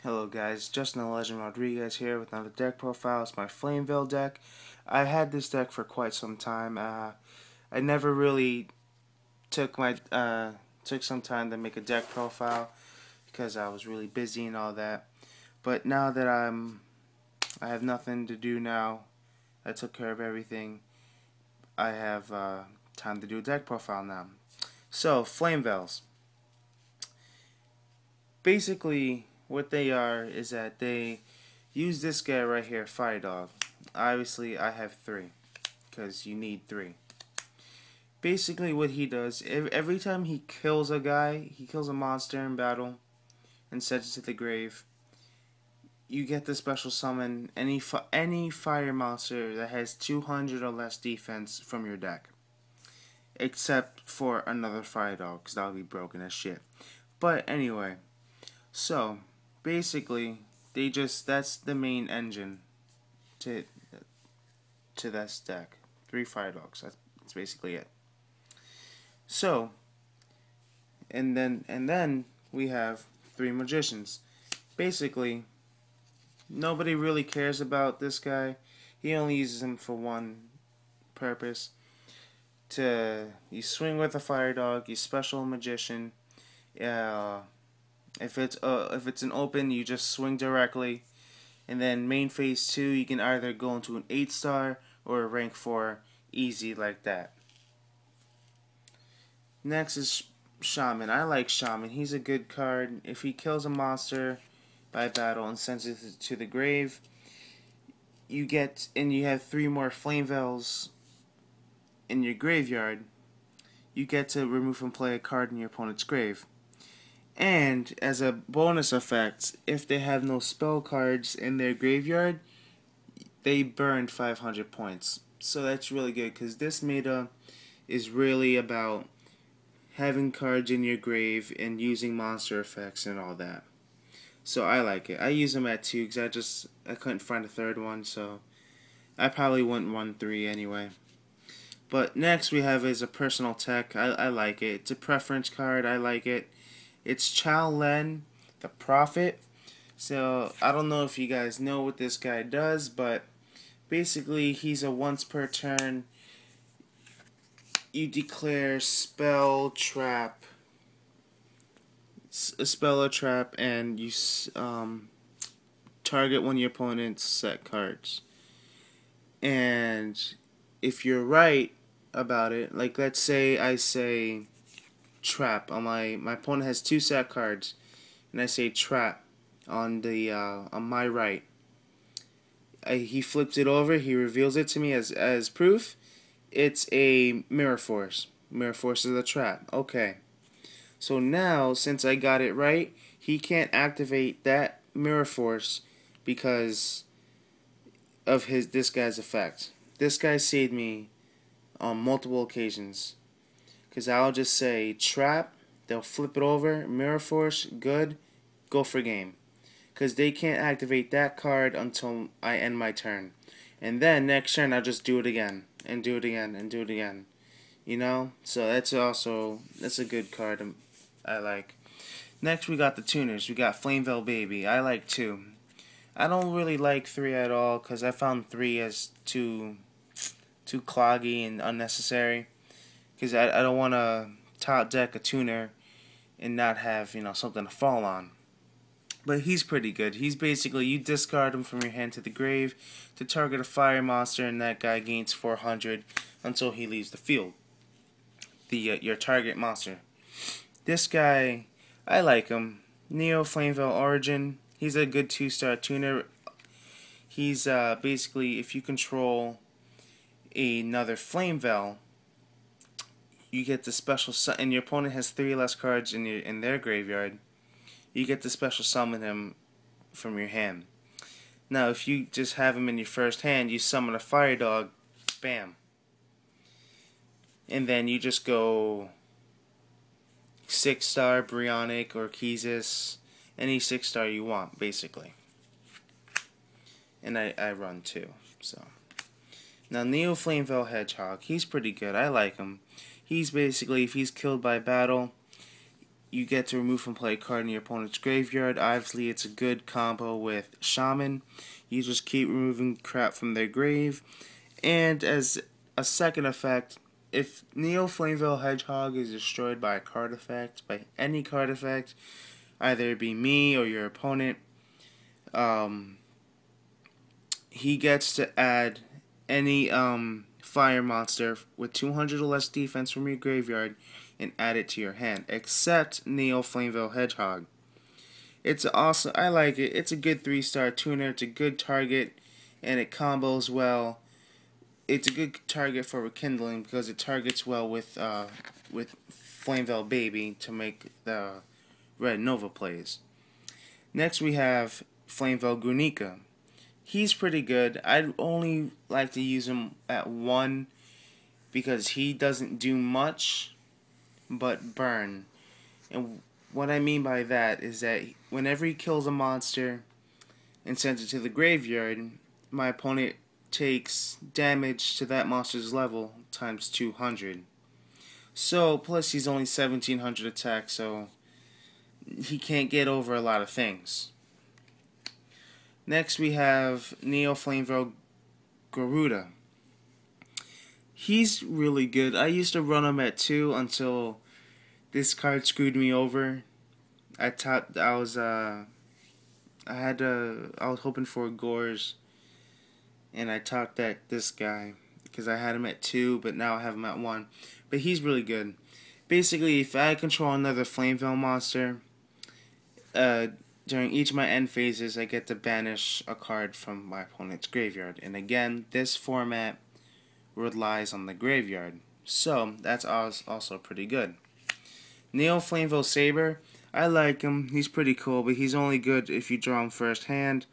Hello guys, Justin the Legend Rodriguez here with another deck profile. It's my Flamvell deck. I had this deck for quite some time. I never really took some time to make a deck profile because I was really busy and all that. But now that I have nothing to do now, I took care of everything. I have time to do a deck profile now. So Flamevells. Basically, what they are is that they use this guy right here, Fire Dog. Obviously, I have three, because you need three. Basically, what he does, every time he kills a guy, he kills a monster in battle, and sends it to the grave, you get the special summon any fire monster that has 200 or less defense from your deck. Except for another Fire Dog, because that would be broken as shit. But anyway, so basically, that's the main engine to this deck. 3 Fire Dogs. That's basically it. So, and then we have 3 Magicians. Basically, nobody really cares about this guy. He only uses him for one purpose. You swing with a Fire Dog, you special Magician. If it's an open, you just swing directly. And then main phase 2, you can either go into an 8-star or a rank 4, easy like that. Next is Shaman. I like Shaman. He's a good card. If he kills a monster by battle and sends it to the grave, you have 3 more Flamevells in your graveyard. You get to remove and play a card in your opponent's grave. And as a bonus effect, if they have no spell cards in their graveyard, they burn 500 points. So that's really good because this meta is really about having cards in your grave and using monster effects and all that. So I like it. I use them at 2 because I couldn't find a third one, so I probably wouldn't run 3 anyway. But next we have is a personal tech. I like it. It's a preference card. I like it. It's Chow Len, the Prophet. So I don't know if you guys know what this guy does, but basically he's a once per turn. You declare spell trap, a spell or trap, and you target one of your opponent's set cards. And if you're right about it, like let's say I say trap on my opponent has 2 set cards, and I say trap on my right. He flips it over. He reveals it to me as proof. It's a mirror force. Mirror force is a trap. Okay. So now, since I got it right, he can't activate that mirror force because of this guy's effect. This guy saved me on multiple occasions. Because I'll just say trap, they'll flip it over, mirror force, good, go for game. Because they can't activate that card until I end my turn. And then next turn I'll just do it again, and do it again, and do it again. You know? So that's a good card I like. Next we got the tuners. We got Flamvell Baby. I like 2. I don't really like 3 at all because I found 3 as too cloggy and unnecessary. Because I don't want to top deck a tuner and not have, something to fall on. But he's pretty good. He's basically, you discard him from your hand to the grave to target a fire monster, and that guy gains 400 until he leaves the field. Your target monster. This guy, I like him. Neo Flamevell Origin. He's a good 2-star tuner. He's basically, if you control another Flamevell, you get the special and your opponent has 3 less cards in their graveyard. You get to special summon him from your hand. Now, if you just have him in your first hand, you summon a Fire Dog, bam. And then you just go 6-star Brionic or Keysis, any 6-star you want, basically. And I run 2, so. Now, Neo Flamevell Hedgehog, he's pretty good. I like him. He's basically, if he's killed by battle, you get to remove from play a card in your opponent's graveyard. Obviously, it's a good combo with Shaman. You just keep removing crap from their grave. And as a second effect, if Neo Flamvell Hedgehog is destroyed by a card effect, by any card effect, either it be me or your opponent, he gets to add any fire monster with 200 or less defense from your graveyard and add it to your hand, except Neo Flameville Hedgehog. It's awesome. I like it. It's a good 3-star tuner. It's a good target, and it combos well. It's a good target for rekindling because it targets well with Flameville Baby to make the Red Nova plays. Next we have Flameville Grunica. He's pretty good. I'd only like to use him at 1 because he doesn't do much but burn. And what I mean by that is that whenever he kills a monster and sends it to the graveyard, my opponent takes damage to that monster's level times 200. So, plus he's only 1700 attack, so he can't get over a lot of things. Next we have Neo Flameville Garuda. He's really good. I used to run him at 2 until this card screwed me over. I was hoping for Gores, and I topped at this guy because I had him at 2, but now I have him at 1. But he's really good. Basically, if I control another Flameville monster, during each of my end phases, I get to banish a card from my opponent's graveyard. And again, this format relies on the graveyard, so that's also pretty good. Neo Flameville Saber, I like him. He's pretty cool, but he's only good if you draw him first hand.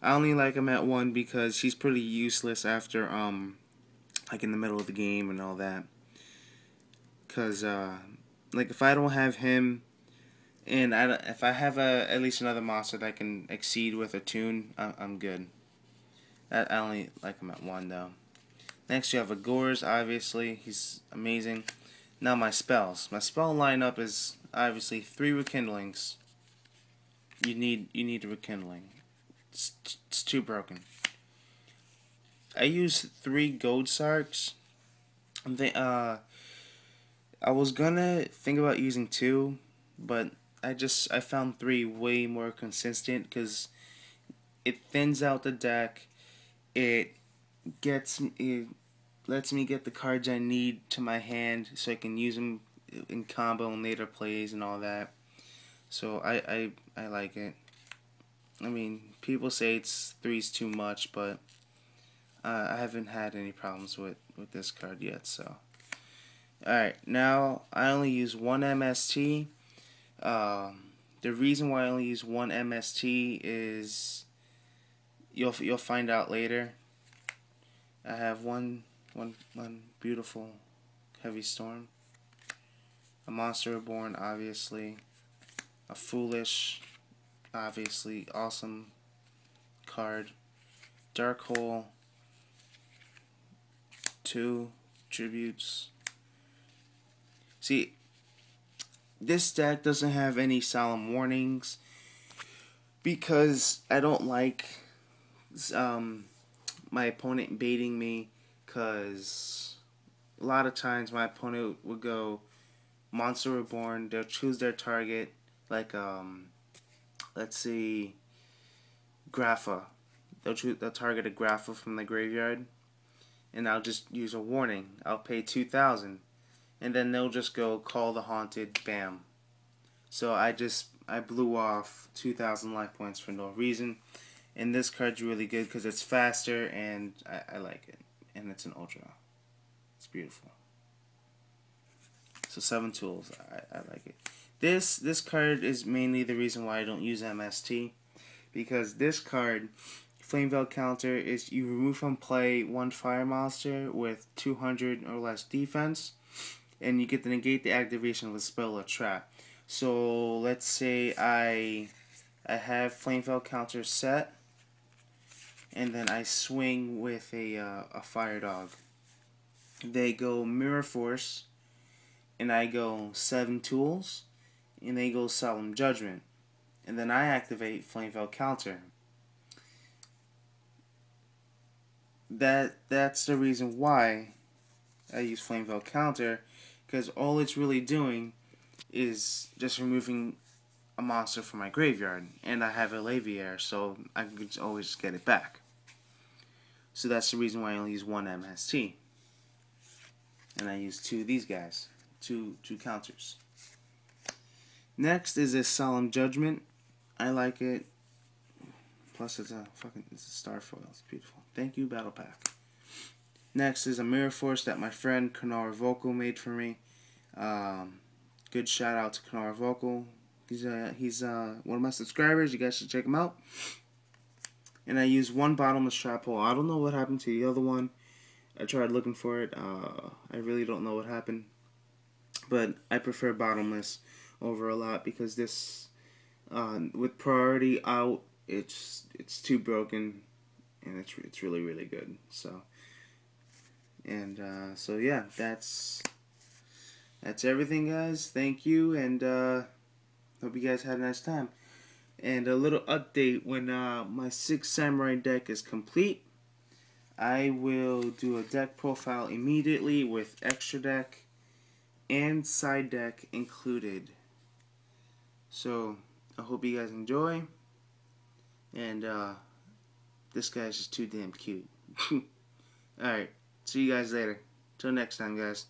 I only like him at 1 because he's pretty useless after like in the middle of the game and all that. Cause like if I don't have him, and if I have at least another monster that I can exceed with a tune, I'm good. I only like him at 1 though. Next you have a Gores, obviously. He's amazing. Now my spells. My spell lineup is obviously 3 rekindlings. You need a rekindling. It's too broken. I use 3 gold sarks. I was gonna think about using 2, but I found 3 way more consistent because it thins out the deck. It lets me get the cards I need to my hand so I can use them in combo and later plays and all that. So I like it. I mean, people say 3's too much, but I haven't had any problems with this card yet. So, alright, now I only use 1 MST. The reason why I only use 1 MST is you'll find out later. I have one beautiful heavy storm, a monster reborn, obviously, a foolish, obviously awesome card, dark hole, 2 tributes. See, this deck doesn't have any solemn warnings because I don't like my opponent baiting me, because a lot of times my opponent would go Monster Reborn. They'll choose their target, like let's see, Grapha. They'll target a Grapha from the graveyard, and I'll just use a warning. I'll pay 2,000, and then they'll just go Call the Haunted, bam. So I blew off 2,000 life points for no reason. And this card's really good because it's faster, and I like it. And it's an ultra. It's beautiful. So 7 tools. I like it. This card is mainly the reason why I don't use MST. Because this card, Flamevell counter, is you remove from play 1 fire monster with 200 or less defense. And you get to negate the activation of a spell or trap. So let's say I have Flamevell counter set, and then I swing with a fire dog. They go Mirror Force, and I go 7 tools, and then he goes Solemn Judgment, and then I activate Flamvell Counter. That's the reason why I use Flamvell Counter, because all it's really doing is just removing a monster from my graveyard, and I have a Laviaire, so I can always get it back. So that's the reason why I only use one MST, and I use two of these guys, two counters. Next is a Solemn Judgment. I like it. Plus it's a Starfoil. It's beautiful. Thank you, Battle Pack. Next is a Mirror Force that my friend Kanara Vocal made for me. Good shout out to Kanara Vocal. He's one of my subscribers. You guys should check him out. And I used one Bottomless Trap Hole. I don't know what happened to the other one. I tried looking for it. I really don't know what happened. But I prefer Bottomless over a lot because this, with priority out, it's too broken, and it's really good. So, and so yeah, that's everything, guys. Thank you, and hope you guys had a nice time. And a little update: when my 6 Samurai deck is complete, I will do a deck profile immediately with extra deck and side deck included. So I hope you guys enjoy. And this guy's just too damn cute. Alright, see you guys later. Till next time, guys.